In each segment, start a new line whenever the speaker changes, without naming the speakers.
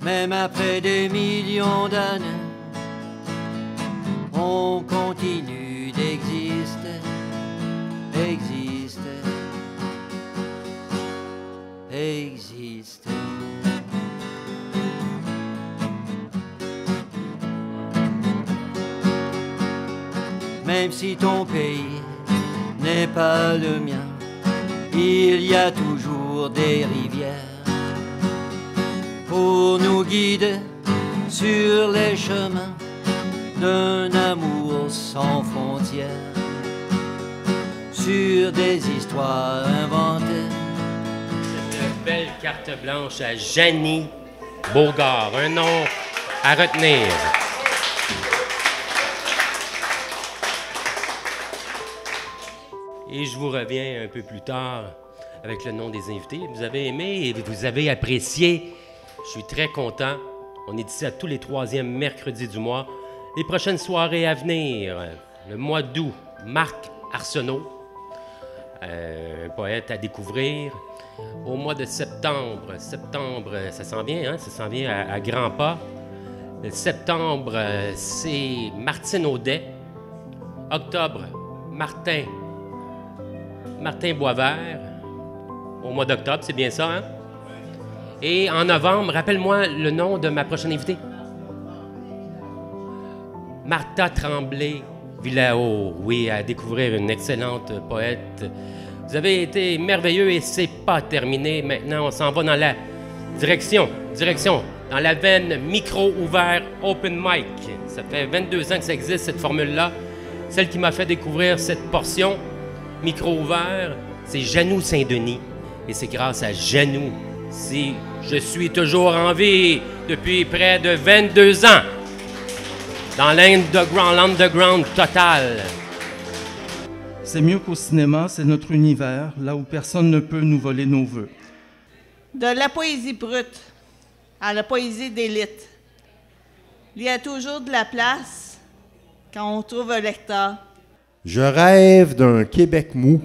Même après des millions d'années, on continue d'exister, exister, exister. Même si ton pays n'est pas le mien, il y a toujours des rivières pour nous guider sur les chemins d'un amour sans frontières, sur des histoires inventées.
Cette belle carte blanche à Jeannie Beaugard, un nom à retenir. Et je vous reviens un peu plus tard avec le nom des invités. Vous avez aimé et vous avez apprécié. Je suis très content. On est ici à tous les 3e mercredis du mois. Les prochaines soirées à venir, le mois d'août, Marc Arsenault, un poète à découvrir. Au mois de septembre, ça s'en vient, hein? Ça s'en vient à grands pas. Septembre, c'est Martine Audet. Octobre, Martin Boisvert. Au mois d'octobre, c'est bien ça, hein? Et en novembre, rappelle-moi le nom de ma prochaine invitée. Martha Tremblay-Villao, oui, à découvrir une excellente poète. Vous avez été merveilleux et c'est pas terminé. Maintenant, on s'en va dans la direction, dans la veine micro ouvert open mic. Ça fait 22 ans que ça existe, cette formule-là. Celle qui m'a fait découvrir cette portion micro ouvert, c'est Janou Saint-Denis. Et c'est grâce à Janou si je suis toujours en vie depuis près de 22 ans. Dans l'underground total.
C'est mieux qu'au cinéma, c'est notre univers, là où personne ne peut nous voler nos vœux.
De la poésie brute à la poésie d'élite, il y a toujours de la place quand on trouve un lecteur.
Je rêve d'un Québec mou,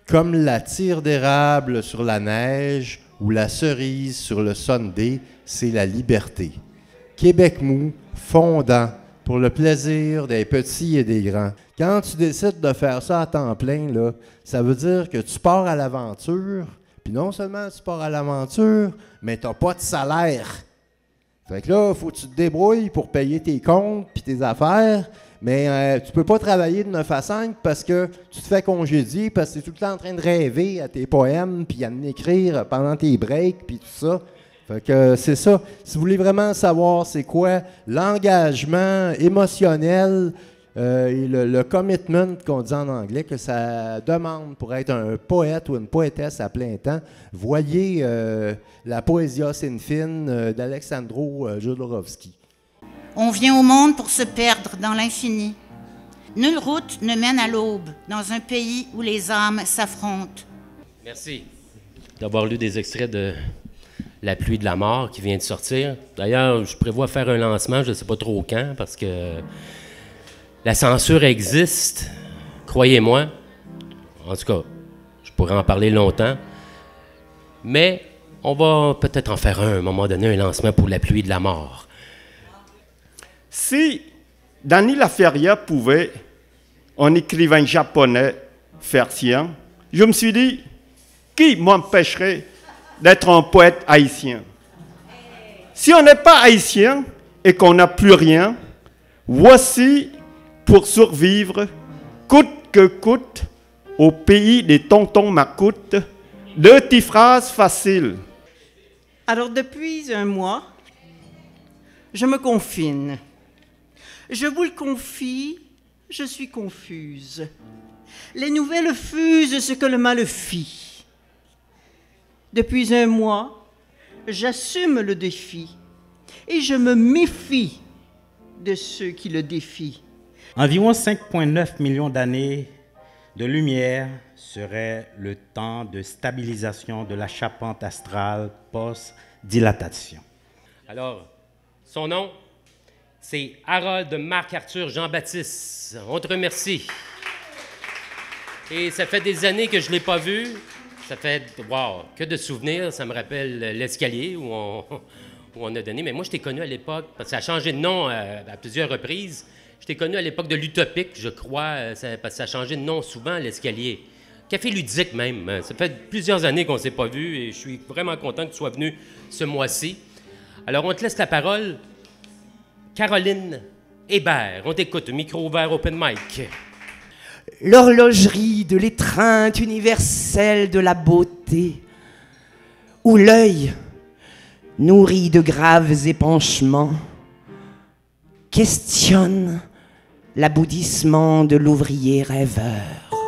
comme la tire d'érable sur la neige ou la cerise sur le sundae, c'est la liberté. Québec mou, fondant, pour le plaisir des petits et des grands. Quand tu décides de faire ça à temps plein, là, ça veut dire que tu pars à l'aventure, puis non seulement tu pars à l'aventure, mais tu n'as pas de salaire. Fait que là, il faut que tu te débrouilles pour payer tes comptes puis tes affaires, mais tu peux pas travailler de 9 à 5 parce que tu te fais congédier, parce que tu es tout le temps en train de rêver à tes poèmes, puis à en écrire pendant tes breaks, puis tout ça. Fait que c'est ça. Si vous voulez vraiment savoir c'est quoi l'engagement émotionnel et le commitment qu'on dit en anglais, que ça demande pour être un poète ou une poétesse à plein temps, voyez la Poesia sin fin d'Alexandro Jodorowsky.
On vient au monde pour se perdre dans l'infini. Nulle route ne mène à l'aube dans un pays où les âmes s'affrontent.
Merci d'avoir lu des extraits de La pluie de la mort qui vient de sortir. D'ailleurs, je prévois faire un lancement, je ne sais pas trop quand, parce que la censure existe, croyez-moi. En tout cas, je pourrais en parler longtemps. Mais on va peut-être en faire un à un moment donné, un lancement pour La pluie de la mort.
Si Dany Laferrière pouvait, en écrivain japonais, faire sien, je me suis dit, qui m'empêcherait d'être un poète haïtien? Si on n'est pas haïtien et qu'on n'a plus rien, voici pour survivre, coûte que coûte, au pays des tontons macoutes, 2 petites phrases faciles.
Alors depuis un mois, je me confine. Je vous le confie, je suis confuse. Les nouvelles fusent ce que le mal fit. Depuis un mois, j'assume le défi et je me méfie de ceux qui le défient.
Environ 5,9 millions d'années de lumière serait le temps de stabilisation de la charpente astrale post-dilatation.
Alors, son nom, c'est Harold Marc-Arthur Jean-Baptiste. On te remercie. Et ça fait des années que je ne l'ai pas vu. Ça fait, wow, que de souvenirs. Ça me rappelle l'escalier où où on a donné, mais moi, je t'ai connu à l'époque, parce que ça a changé de nom à plusieurs reprises. Je t'ai connu à l'époque de l'Utopique, je crois, parce que ça a changé de nom souvent, l'Escalier. Café Ludique même. Ça fait plusieurs années qu'on ne s'est pas vu et je suis vraiment content que tu sois venu ce mois-ci. Alors, on te laisse la parole. Caroline Hébert, on t'écoute, micro ouvert, open mic.
L'horlogerie de l'étreinte universelle de la beauté, où l'œil, nourri de graves épanchements, questionne l'aboutissement de l'ouvrier rêveur.